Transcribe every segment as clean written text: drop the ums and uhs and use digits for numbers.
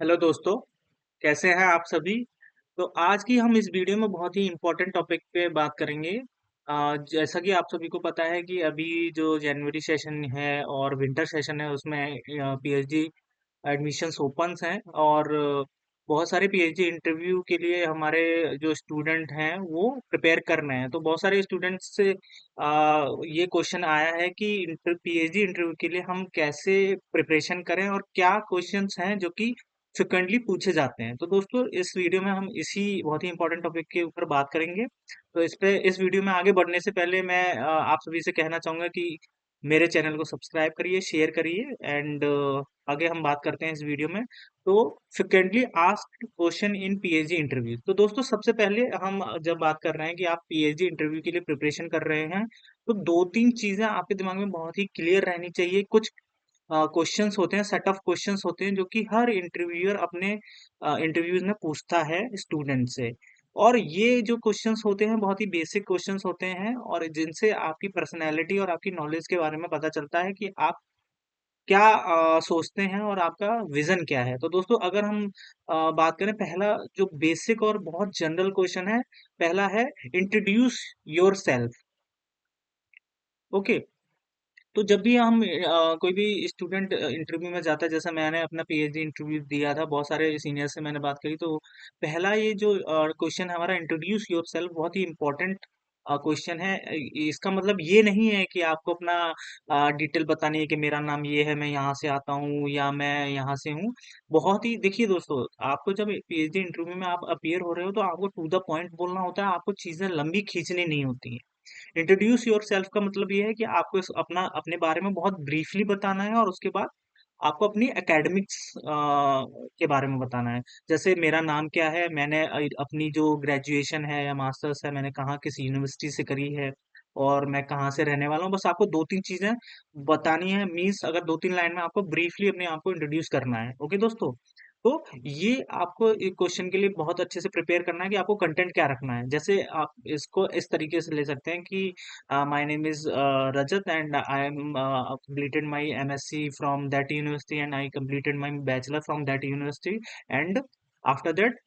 Hello दोस्तों, कैसे हैं आप सभी? तो आज की हम इस वीडियो में बहुत ही इम्पोर्टेंट टॉपिक पे बात करेंगे। जैसा कि आप सभी को पता है कि अभी जो जनवरी सेशन है और विंटर सेशन है उसमें पीएचडी एडमिशन्स ओपन्स हैं और बहुत सारे पीएचडी इंटरव्यू के लिए हमारे जो स्टूडेंट हैं वो प्रिपेयर कर रहे हैं। तो बहुत सारे स्टूडेंट्स से ये क्वेश्चन आया है कि पीएचडी इंटरव्यू के लिए हम कैसे प्रिपरेशन करें और क्या क्वेश्चंस हैं जो कि फ्रिक्वेंटली पूछे जाते हैं। तो दोस्तों इस वीडियो में हम इसी बहुत ही इंपॉर्टेंट टॉपिक के ऊपर बात करेंगे। तो इस वीडियो में आगे बढ़ने से पहले मैं आप सभी से कहना चाहूंगा कि मेरे चैनल को सब्सक्राइब करिए, शेयर करिए एंड आगे हम बात करते हैं इस वीडियो में। तो frequently asked question in PhD interview. तो दोस्तों सबसे पहले हम जब बात कर रहे हैं कि आप पीएचडी इंटरव्यू के लिए प्रिपरेशन कर रहे हैं, तो दो तीन चीजें आपके दिमाग में बहुत ही क्लियर रहनी चाहिए। कुछ क्वेश्चंस होते हैं, सेट ऑफ क्वेश्चंस होते हैं जो कि हर इंटरव्यूअर अपने इंटरव्यूज में पूछता है स्टूडेंट से। और ये जो क्वेश्चंस होते हैं बहुत ही बेसिक क्वेश्चंस होते हैं और जिनसे आपकी पर्सनैलिटी और आपकी नॉलेज के बारे में पता चलता है कि आप क्या सोचते हैं और आपका विजन क्या है। तो दोस्तों अगर हम बात करें, पहला जो बेसिक और बहुत जनरल क्वेश्चन है, पहला है इंट्रोड्यूस योर सेल्फ। ओके। तो जब भी हम कोई भी स्टूडेंट इंटरव्यू में जाता है, जैसे मैंने अपना पीएचडी इंटरव्यू दिया था, बहुत सारे सीनियर से मैंने बात करी, तो पहला ये जो क्वेश्चन है हमारा, इंट्रोड्यूस योर सेल्फ, बहुत ही इम्पोर्टेंट क्वेश्चन है। इसका मतलब ये नहीं है कि आपको अपना डिटेल बतानी है कि मेरा नाम ये है, मैं यहाँ से आता हूँ या मैं यहाँ से हूँ। बहुत ही देखिए दोस्तों, आपको जब पीएचडी इंटरव्यू में आप अपियर हो रहे हो तो आपको टू द पॉइंट बोलना होता है, आपको चीजें लंबी खींचनी नहीं होती है। इंट्रोड्यूस योर सेल्फ का मतलब ये है कि आपको अपना अपने बारे में बहुत ब्रीफली बताना है और उसके बाद आपको अपनी एकेडमिक्स के बारे में बताना है। जैसे मेरा नाम क्या है, मैंने अपनी जो ग्रेजुएशन है या मास्टर्स है मैंने कहाँ किस यूनिवर्सिटी से करी है और मैं कहाँ से रहने वाला हूँ। बस आपको दो तीन चीजें बतानी है, मीन्स अगर दो तीन लाइन में आपको ब्रीफली अपने आप को इंट्रोड्यूस करना है। ओके दोस्तों, तो ये आपको एक क्वेश्चन के लिए बहुत अच्छे से प्रिपेयर करना है कि आपको कंटेंट क्या रखना है। जैसे आप इसको इस तरीके से ले सकते हैं कि my name is Rajat and I am completed my MSc from that university and I completed my bachelor from that university and after that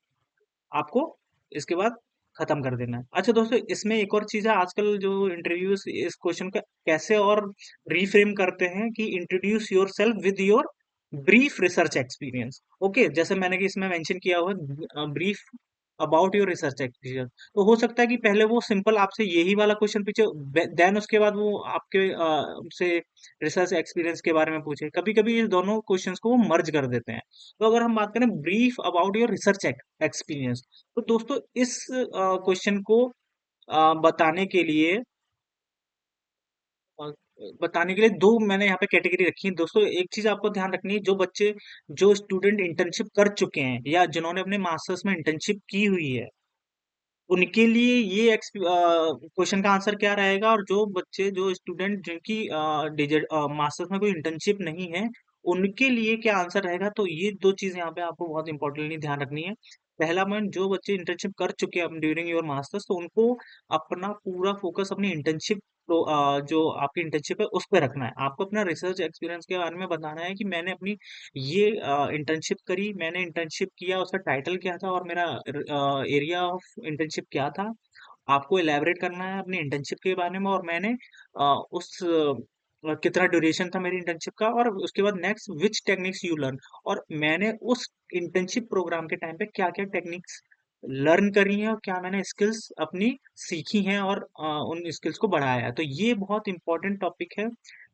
आपको इसके बाद खत्म कर देना है। अच्छा दोस्तों, इसमें एक और चीज है, आजकल जो इंटरव्यूज इस क्वेश्चन का कैसे और रीफ्रेम करते हैं कि introduce your self with your brief research experience. Okay, जैसे मैंने कि इसमें मेंशन किया हुआ है brief about your research experience. तो हो सकता है कि पहले वो सिंपल आपसे यही वाला क्वेश्चन पूछे, देन उसके बाद वो आपके से रिसर्च एक्सपीरियंस के बारे में पूछे। कभी कभी इस दोनों क्वेश्चंस को वो मर्ज कर देते हैं। तो अगर हम बात करें brief about your research experience, तो दोस्तों इस क्वेश्चन को बताने के लिए अ, बताने के लिए दो मैंने यहाँ पे कैटेगरी रखी है दोस्तों। एक चीज आपको ध्यान रखनी है, जो बच्चे जो स्टूडेंट इंटर्नशिप कर चुके हैं या जिन्होंने अपने मास्टर्स में इंटर्नशिप की हुई है, उनके लिए ये क्वेश्चन का आंसर क्या रहेगा। और जो बच्चे जो स्टूडेंट जिनकी मास्टर्स में कोई इंटर्नशिप नहीं है, उनके लिए क्या आंसर रहेगा। तो ये दो चीजें यहाँ पे आपको बहुत इंपॉर्टेंटली ध्यान रखनी है। पहला पॉइंट, जो बच्चे इंटर्नशिप कर चुके हैं ड्यूरिंग योर मास्टर्स, तो उनको अपना पूरा फोकस अपनी इंटर्नशिप, तो जो आपकी इंटर्नशिप है उस पर रखना है। आपको अपना रिसर्च एक्सपीरियंस के बारे में बताना है कि मैंने अपनी ये इंटर्नशिप करी, मैंने इंटर्नशिप किया, उसका टाइटल क्या था और मेरा एरिया ऑफ इंटर्नशिप क्या था। आपको इलेबोरेट करना है अपनी इंटर्नशिप के बारे में, और मैंने उस कितना ड्यूरेशन था मेरी इंटर्नशिप का, और उसके बाद next which techniques you learn, और मैंने उस इंटर्नशिप प्रोग्राम के टाइम पे क्या क्या टेक्निक्स लर्न करी हैं और क्या मैंने स्किल्स अपनी सीखी हैं और उन स्किल्स को बढ़ाया है। तो ये बहुत इंपॉर्टेंट टॉपिक है,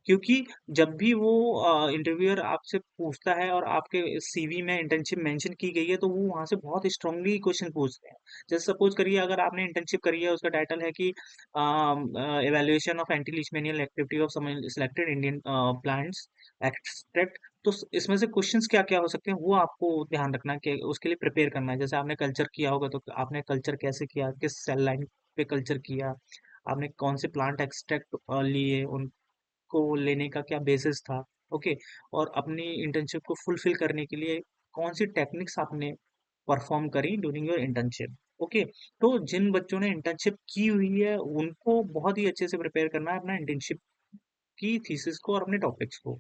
क्योंकि जब भी वो इंटरव्यूअर आपसे पूछता है और आपके सीवी में इंटर्नशिप मेंशन की गई है, तो वो वहां से बहुत स्ट्रांगली क्वेश्चन पूछते हैं। जैसे सपोज करिए, अगर आपने इंटर्नशिप करी है, उसका टाइटल है कि evaluation of anti leishmanial activity of some selected Indian plants extract. तो इसमें से क्वेश्चंस क्या क्या हो सकते हैं वो आपको ध्यान रखना है कि उसके लिए प्रिपेयर करना है। जैसे आपने कल्चर किया होगा, तो आपने कल्चर कैसे किया, किस सेल लाइन पे कल्चर किया, आपने कौन से प्लांट एक्सट्रैक्ट लिए, उनको लेने का क्या बेसिस था। ओके। और अपनी इंटर्नशिप को फुलफिल करने के लिए कौन सी टेक्निक्स आपने परफॉर्म करी ड्यूरिंग योर इंटर्नशिप। ओके। तो जिन बच्चों ने इंटर्नशिप की हुई है उनको बहुत ही अच्छे से प्रिपेयर करना है अपना इंटर्नशिप की थीसिस को और अपने टॉपिक्स को।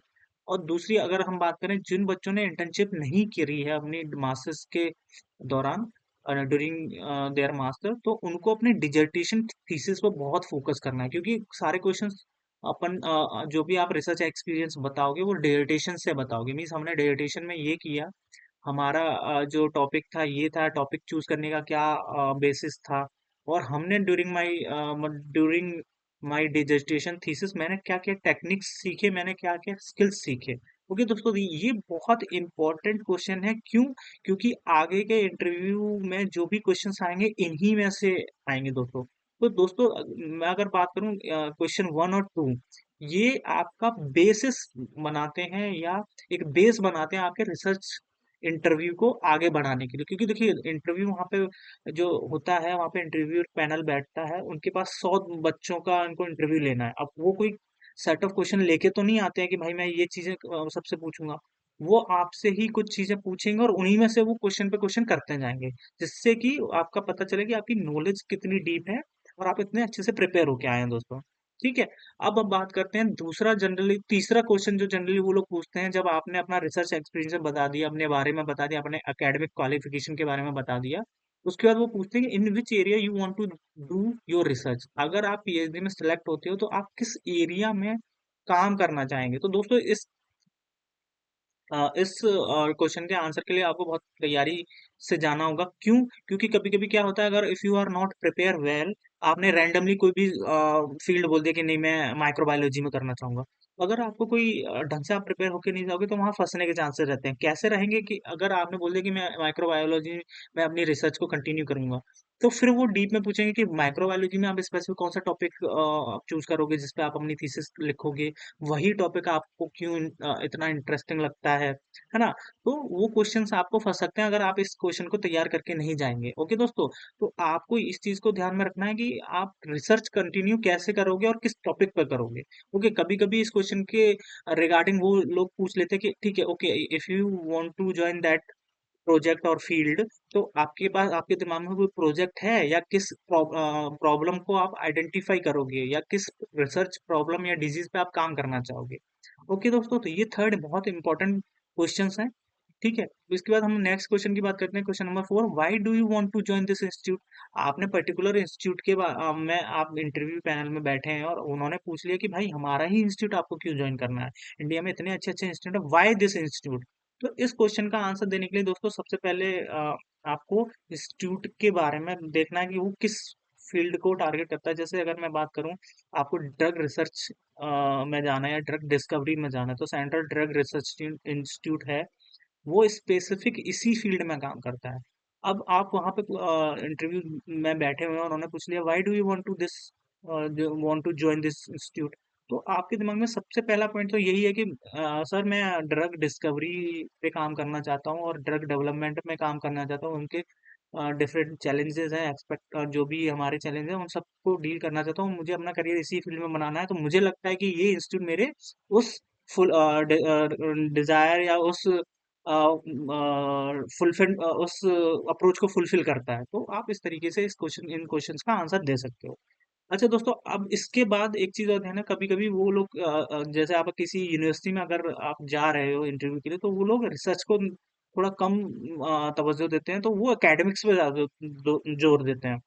और दूसरी अगर हम बात करें जिन बच्चों ने इंटर्नशिप नहीं करी है अपनी मास्टर्स के दौरान, ड्यूरिंग देयर मास्टर, तो उनको अपने डिजर्टेशन थीसिस पर बहुत फोकस करना है, क्योंकि सारे क्वेश्चंस अपन जो भी आप रिसर्च एक्सपीरियंस बताओगे वो डिजर्टेशन से बताओगे। मीन्स हमने डिजर्टेशन में ये किया, हमारा जो टॉपिक था ये था, टॉपिक चूज करने का क्या बेसिस था, और हमने ड्यूरिंग माय डिसर्टेशन थीसिस मैंने क्या क्या टेक्निक्स सीखे, मैंने क्या क्या स्किल्स सीखे। ओके दोस्तों, ये बहुत इंपॉर्टेंट क्वेश्चन है। क्यों? क्योंकि आगे के इंटरव्यू में जो भी क्वेश्चंस आएंगे इन्हीं में से आएंगे दोस्तों। तो दोस्तों, मैं अगर बात करूं क्वेश्चन 1 और 2, ये आपका बेसिस बनाते हैं या एक बेस बनाते हैं आपके रिसर्च इंटरव्यू को आगे बढ़ाने के लिए। क्योंकि देखिए, इंटरव्यू वहाँ पे जो होता है, वहाँ पे इंटरव्यू पैनल बैठता है, उनके पास 100 बच्चों का उनको इंटरव्यू लेना है। अब वो कोई सेट ऑफ क्वेश्चन लेके तो नहीं आते हैं कि भाई मैं ये चीजें सबसे पूछूंगा। वो आपसे ही कुछ चीजें पूछेंगे और उन्हीं में से वो क्वेश्चन पे क्वेश्चन करते जाएंगे, जिससे कि आपका पता चले कि आपकी नॉलेज कितनी डीप है और आप इतने अच्छे से प्रिपेयर होके आए हैं दोस्तों। ठीक है। अब बात करते हैं दूसरा, जनरली तीसरा क्वेश्चन जो जनरली वो लोग पूछते हैं, जब आपने अपना रिसर्च एक्सपीरियंस बता दिया, अपने बारे में बता दिया, अपने एकेडमिक क्वालिफिकेशन के बारे में बता दिया, उसके बाद वो पूछते हैं कि in which area you want to do your research. अगर आप पीएचडी में सिलेक्ट होते हो तो आप किस एरिया में काम करना चाहेंगे। तो दोस्तों, इस क्वेश्चन के आंसर के लिए आपको बहुत तैयारी से जाना होगा। क्यों? क्योंकि कभी कभी क्या होता है, अगर if you are not prepare well, आपने रैंडमली कोई भी फील्ड बोल दिया कि नहीं मैं माइक्रोबायोलॉजी में करना चाहूंगा, तो अगर आपको कोई ढंग से आप प्रिपेयर होकर नहीं जाओगे तो वहां फंसने के चांसेस रहते हैं। कैसे रहेंगे कि अगर आपने बोल दिया कि मैं माइक्रोबायोलॉजी में अपनी रिसर्च को कंटिन्यू करूंगा, तो फिर वो डीप में पूछेंगे कि माइक्रोबायोलॉजी में आप स्पेसिफिक कौन सा टॉपिक चूज करोगे जिस पे आप अपनी थीसिस लिखोगे, वही टॉपिक आपको क्यों इतना इंटरेस्टिंग लगता है ना? तो वो क्वेश्चंस आपको फंस सकते हैं अगर आप इस क्वेश्चन को तैयार करके नहीं जाएंगे। ओके दोस्तों, तो आपको इस चीज को ध्यान में रखना है कि आप रिसर्च कंटिन्यू कैसे करोगे और किस टॉपिक पर करोगे। ओके, कभी कभी इस क्वेश्चन के रिगार्डिंग वो लोग पूछ लेते हैं कि ठीक है, okay, if you want to join that project और फील्ड, तो आपके पास, आपके दिमाग में कोई प्रोजेक्ट है, या किस प्रॉब्लम को आप आइडेंटिफाई करोगे, या किस रिसर्च प्रॉब्लम या डिजीज पे आप काम करना चाहोगे। ओके दोस्तों, तो ये थर्ड बहुत इंपॉर्टेंट क्वेश्चंस हैं। ठीक है, तो इसके बाद हम नेक्स्ट क्वेश्चन की बात करते हैं, question number 4, why do you want to join this institute. आपने पर्टिकुलर इंस्टीट्यूट के में आप इंटरव्यू पैनल में बैठे हैं और उन्होंने पूछ लिया कि भाई हमारा ही इंस्टीट्यूट आपको क्यों ज्वाइन करना है, इंडिया में इतने अच्छे अच्छे इंस्टीट्यूट है, व्हाई दिस इंस्टीट्यूट। तो इस क्वेश्चन का आंसर देने के लिए दोस्तों, सबसे पहले आपको इंस्टीट्यूट के बारे में देखना है कि वो किस फील्ड को टारगेट करता है। जैसे अगर मैं बात करूं, आपको ड्रग रिसर्च में जाना है या ड्रग डिस्कवरी में जाना है, तो सेंट्रल ड्रग रिसर्च इंस्टीट्यूट है, वो स्पेसिफिक इसी फील्ड में काम करता है। अब आप वहां पे इंटरव्यू में बैठे हुए हैं और उन्होंने पूछ लिया why do you want to this want to join this institute, तो आपके दिमाग में सबसे पहला पॉइंट तो यही है कि सर मैं ड्रग डिस्कवरी पे काम करना चाहता हूँ और ड्रग डेवलपमेंट में काम करना चाहता हूँ। उनके डिफरेंट चैलेंजेस हैं, एक्सपेक्ट जो भी हमारे चैलेंज हैं उन सबको डील करना चाहता हूँ, मुझे अपना करियर इसी फील्ड में बनाना है। तो मुझे लगता है कि ये इंस्टीट्यूट मेरे उस फुल डिजायर या उस फुलफिल उस अप्रोच को फुलफिल करता है। तो आप इस तरीके से इन क्वेश्चंस का आंसर दे सकते हो। अच्छा दोस्तों, अब इसके बाद एक चीज और है ना, कभी कभी वो लोग जैसे आप किसी यूनिवर्सिटी में अगर आप जा रहे हो इंटरव्यू के लिए, तो वो लोग रिसर्च को थोड़ा कम तवज्जो देते हैं, तो वो एकेडमिक्स पे ज्यादा जोर देते हैं।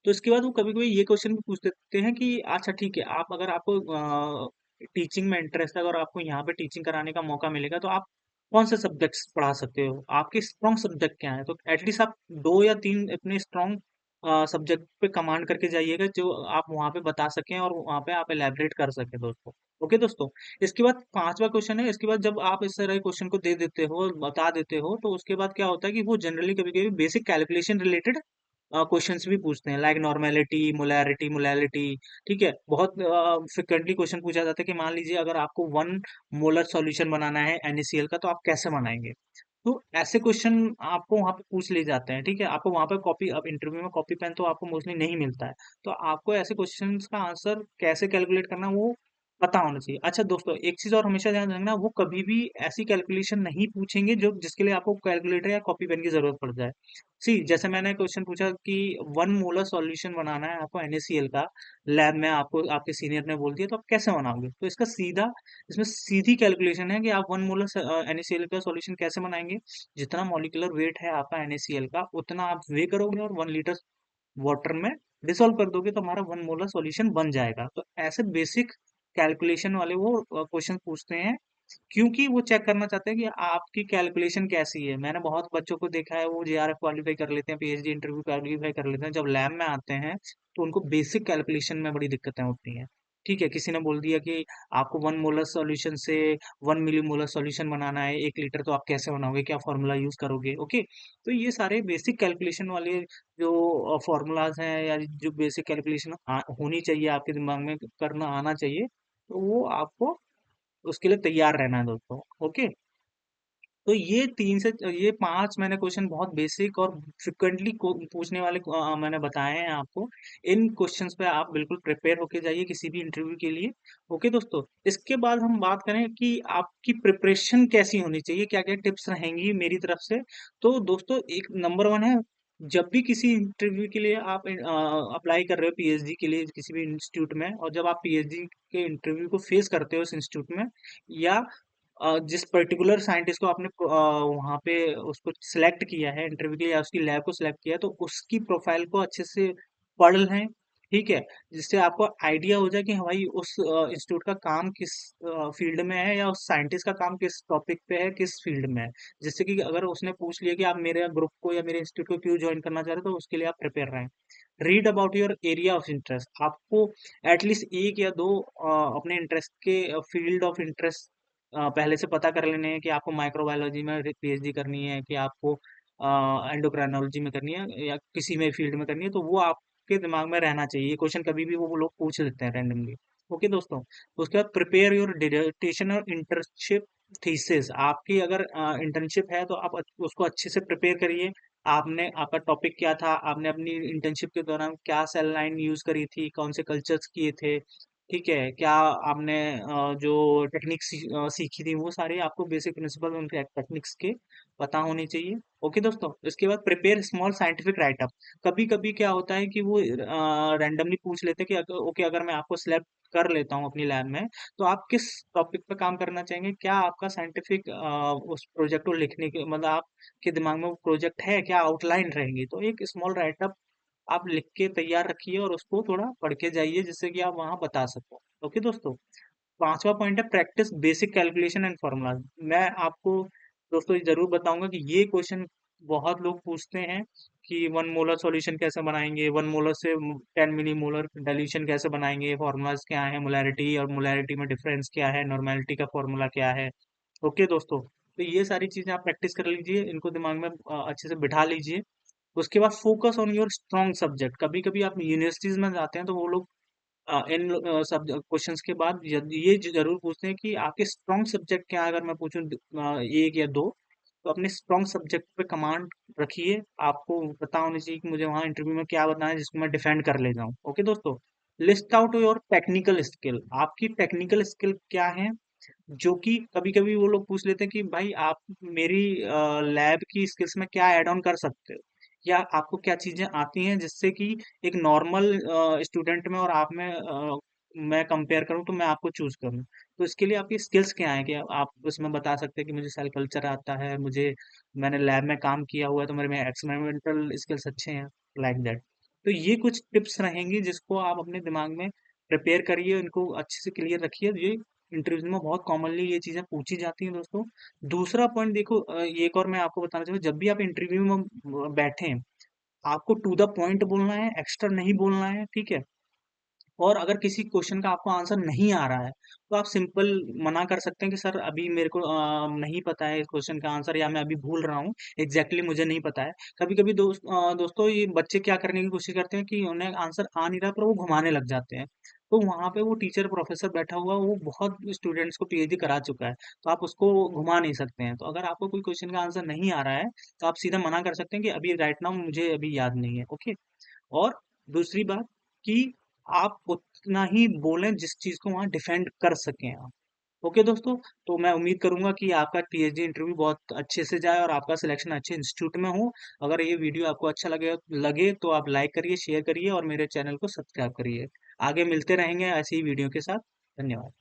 तो इसके बाद वो कभी कभी ये क्वेश्चन भी पूछ देते हैं कि अच्छा ठीक है, आप अगर आपको टीचिंग में इंटरेस्ट है और आपको यहाँ पे टीचिंग कराने का मौका मिलेगा, तो आप कौन से सब्जेक्ट्स पढ़ा सकते हो, आपके स्ट्रॉन्ग सब्जेक्ट क्या है। तो एटलीस्ट आप 2 या 3 अपने स्ट्रॉन्ग सब्जेक्ट पे कमांड करके जाइएगा, जो आप वहाँ पे बता सकें और वहाँ पे आप एलैबोरेट कर सकें दोस्तों। ओके दोस्तों, इसके बाद पांचवा क्वेश्चन है। इसके बाद जब आप इस तरह क्वेश्चन को दे देते हो, बता देते हो, तो उसके बाद क्या होता है कि वो जनरली कभी कभी बेसिक कैलकुलेशन रिलेटेड क्वेश्चंस भी पूछते हैं, लाइक नॉर्मेलिटी, मोलैरिटी, मोलैलिटी। ठीक है, बहुत फ्रिक्वेंटली क्वेश्चन पूछा जाता है कि मान लीजिए अगर आपको 1 मोलर सॉल्यूशन बनाना है NaCl का, तो आप कैसे बनाएंगे। तो ऐसे क्वेश्चन आपको वहां पे पूछ लिए जाते हैं। ठीक है, आपको वहां पे कॉपी, अब इंटरव्यू में कॉपी पेन तो आपको मोस्टली नहीं मिलता है, तो आपको ऐसे क्वेश्चंस का आंसर कैसे कैलकुलेट करना, वो पता होना चाहिए। अच्छा दोस्तों, एक चीज़ और हमेशा ध्यान रखना, वो कभी भी ऐसी कैलकुलेशन नहीं पूछेंगे जो जिसके लिए आपको कैलकुलेटर या कॉपी पेन की ज़रूरत पड़ जाए। जैसे मैंने क्वेश्चन पूछा कि 1 मोलर सॉल्यूशन बनाना है आपको NaCl का, लैब में आपको आपके सीनियर ने बोल दिया, तो आप कैसे बनाओगे? तो इसमें सीधी कैलकुलेशन है कि आप 1 मोलर NaCl का सॉल्यूशन कैसे बनाएँगे? जितना मॉलिक्यूलर वेट है आपका NaCl का, उतना आप वेइ करोगे और 1 लीटर वाटर में डिसॉल्व कर दोगे तो हमारा 1 मोलर सॉल्यूशन बन जाएगा। तो ऐसे बेसिक कैलकुलेशन वाले वो क्वेश्चन पूछते हैं, क्योंकि वो चेक करना चाहते हैं कि आपकी कैलकुलेशन कैसी है। मैंने बहुत बच्चों को देखा है, वो JRF क्वालिफाई कर लेते हैं, PhD इंटरव्यू क्वालिफाई कर लेते हैं, जब लैब में आते हैं तो उनको बेसिक कैलकुलेशन में बड़ी दिक्कतें होती हैं। ठीक है, किसी ने बोल दिया कि आपको 1 मोलर सॉल्यूशन से 1 मिली मोलर सॉल्यूशन बनाना है 1 लीटर, तो आप कैसे बनाओगे, क्या फॉर्मूला यूज करोगे? ओके, तो ये सारे बेसिक कैलकुलेशन वाले जो फॉर्मूलाज हैं या जो बेसिक कैलकुलेशन होनी चाहिए आपके दिमाग में, करना आना चाहिए, तो वो आपको उसके लिए तैयार रहना है दोस्तों। ओके, तो ये 5 मैंने क्वेश्चन बहुत बेसिक और फ्रिक्वेंटली पूछने वाले मैंने बताए हैं आपको। इन क्वेश्चंस पे आप बिल्कुल प्रिपेयर होके जाइए किसी भी इंटरव्यू के लिए। ओके दोस्तों, इसके बाद हम बात करें कि आपकी प्रिपरेशन कैसी होनी चाहिए, क्या क्या टिप्स रहेंगी मेरी तरफ से। तो दोस्तों, एक नंबर वन है, जब भी किसी इंटरव्यू के लिए आप अप्लाई कर रहे हो पीएचडी के लिए किसी भी इंस्टीट्यूट में, और जब आप पीएचडी के इंटरव्यू को फेस करते हो उस इंस्टीट्यूट में, या जिस पर्टिकुलर साइंटिस्ट को आपने वहाँ पे उसको सिलेक्ट किया है इंटरव्यू के लिए या उसकी लैब को सिलेक्ट किया है, तो उसकी प्रोफाइल को अच्छे से पढ़ लें। ठीक है, जिससे आपको आइडिया हो जाए कि हाँ भाई, उस इंस्टीट्यूट का काम किस फील्ड में है, या उस साइंटिस्ट का काम किस टॉपिक पे है, किस फील्ड में है। जिससे कि अगर उसने पूछ लिया कि आप मेरे ग्रुप को या मेरे इंस्टीट्यूट को क्यों ज्वाइन करना चाह रहे हो, तो उसके लिए आप प्रिपेयर रहें। Read about your area of interest, आपको एटलीस्ट एक या दो अपने इंटरेस्ट के फील्ड ऑफ इंटरेस्ट पहले से पता कर लेने हैं, कि आपको माइक्रोबायोलॉजी में पीएचडी करनी है, कि आपको एंडोक्राइनोलॉजी में करनी है, या किसी में फील्ड में करनी है, तो वो आपके दिमाग में रहना चाहिए। ये क्वेश्चन कभी भी वो लोग पूछ लेते हैं रैंडमली। ओके दोस्तों, उसके बाद प्रिपेयर योर डिसर्टेशन और इंटर्नशिप थीसिस। आपकी अगर इंटर्नशिप है तो आप उसको अच्छे से प्रिपेयर करिए। आपने आपका टॉपिक क्या था, आपने अपनी इंटर्नशिप के दौरान क्या सेल लाइन यूज करी थी, कौन से कल्चर्स किए थे, ठीक है, क्या आपने जो टेक्निक्स सीखी थी, वो सारे आपको बेसिक प्रिंसिपल उनके टेक्निक्स के पता होने चाहिए। ओके दोस्तों, इसके बाद प्रिपेयर स्मॉल साइंटिफिक राइटअप। कभी कभी क्या होता है कि वो रैंडमली पूछ लेते हैं कि ओके, अगर मैं आपको सिलेक्ट कर लेता हूँ अपनी लैब में, तो आप किस टॉपिक पे काम करना चाहेंगे, क्या आपका साइंटिफिक उस प्रोजेक्ट को लिखने के मतलब आपके दिमाग में वो प्रोजेक्ट है, क्या आउटलाइन रहेंगी। तो एक स्मॉल राइटअप आप लिख के तैयार रखिए और उसको थोड़ा पढ़ के जाइए, जिससे कि आप वहाँ बता सको। ओके दोस्तों, पांचवा पॉइंट है practice basic calculation and formula. मैं आपको दोस्तों ये जरूर बताऊंगा कि ये क्वेश्चन बहुत लोग पूछते हैं कि 1 मोलर सॉल्यूशन कैसे बनाएंगे, 1 मोलर से 10 मिली मोलर डाइल्यूशन कैसे बनाएंगे, फॉर्मूलाज क्या है, मोलैरिटी और मोलैरिटी में डिफरेंस क्या है, नॉर्मेलिटी का फॉर्मूला क्या है। ओके दोस्तों, तो ये सारी चीजें आप प्रैक्टिस कर लीजिए, इनको दिमाग में अच्छे से बिठा लीजिए। उसके बाद focus on your strong subject. कभी कभी आप यूनिवर्सिटीज में जाते हैं तो वो लोग इन सब क्वेश्चंस के बाद ये जरूर पूछते हैं कि आपके स्ट्रॉन्ग सब्जेक्ट क्या है। अगर मैं पूछूं एक या दो, तो अपने स्ट्रॉन्ग सब्जेक्ट पे कमांड रखिए। आपको पता होना चाहिए कि मुझे वहां इंटरव्यू में क्या बताना है जिसको मैं डिफेंड कर ले जाऊं। ओके दोस्तों, list out your technical skill. आपकी टेक्निकल स्किल क्या है, जो कि कभी कभी वो लोग पूछ लेते हैं कि भाई, आप मेरी लैब की स्किल्स में क्या ऐड ऑन कर सकते हो, या आपको क्या चीजें आती हैं जिससे कि एक नॉर्मल स्टूडेंट में और आप में मैं कंपेयर करूं तो मैं आपको चूज करूं। तो इसके लिए आपकी स्किल्स क्या है, कि आप उसमें बता सकते हैं कि मुझे सेल कल्चर आता है, मुझे मैंने लैब में काम किया हुआ है, तो मेरे में एक्सपेरिमेंटल स्किल्स अच्छे हैं, लाइक दैट। तो ये कुछ टिप्स रहेंगी जिसको आप अपने दिमाग में प्रिपेयर करिए, इनको अच्छे से क्लियर रखिए। ये इंटरव्यू में बहुत कॉमनली ये चीजें पूछी जाती हैं दोस्तों। दूसरा पॉइंट देखो, एक और मैं आपको बताना चाहूँगा, जब भी आप इंटरव्यू में बैठे, आपको टू द पॉइंट बोलना है, एक्स्ट्रा नहीं बोलना है। ठीक है, और अगर किसी क्वेश्चन का आपको आंसर नहीं आ रहा है, तो आप सिंपल मना कर सकते हैं कि सर, अभी मेरे को नहीं पता है इस क्वेश्चन का आंसर, या मैं अभी भूल रहा हूँ, एग्जैक्टली मुझे नहीं पता है। कभी कभी दोस्तों, ये बच्चे क्या करने की कोशिश करते हैं कि उन्हें आंसर आ नहीं रहा, पर वो घुमाने लग जाते हैं। तो वहां पे वो टीचर प्रोफेसर बैठा हुआ, वो बहुत स्टूडेंट्स को पीएचडी करा चुका है, तो आप उसको घुमा नहीं सकते हैं। तो अगर आपको कोई क्वेश्चन का आंसर नहीं आ रहा है, तो आप सीधा मना कर सकते हैं कि अभी राइट नाउ मुझे अभी याद नहीं है। ओके, और दूसरी बात कि आप उतना ही बोलें जिस चीज़ को वहाँ डिफेंड कर सकें आप। ओके दोस्तों, तो मैं उम्मीद करूँगा कि आपका पीएचडी इंटरव्यू बहुत अच्छे से जाए और आपका सिलेक्शन अच्छे इंस्टीट्यूट में हो। अगर ये वीडियो आपको अच्छा लगे लगे तो आप लाइक करिए, शेयर करिए और मेरे चैनल को सब्सक्राइब करिए। आगे मिलते रहेंगे ऐसी ही वीडियो के साथ। धन्यवाद।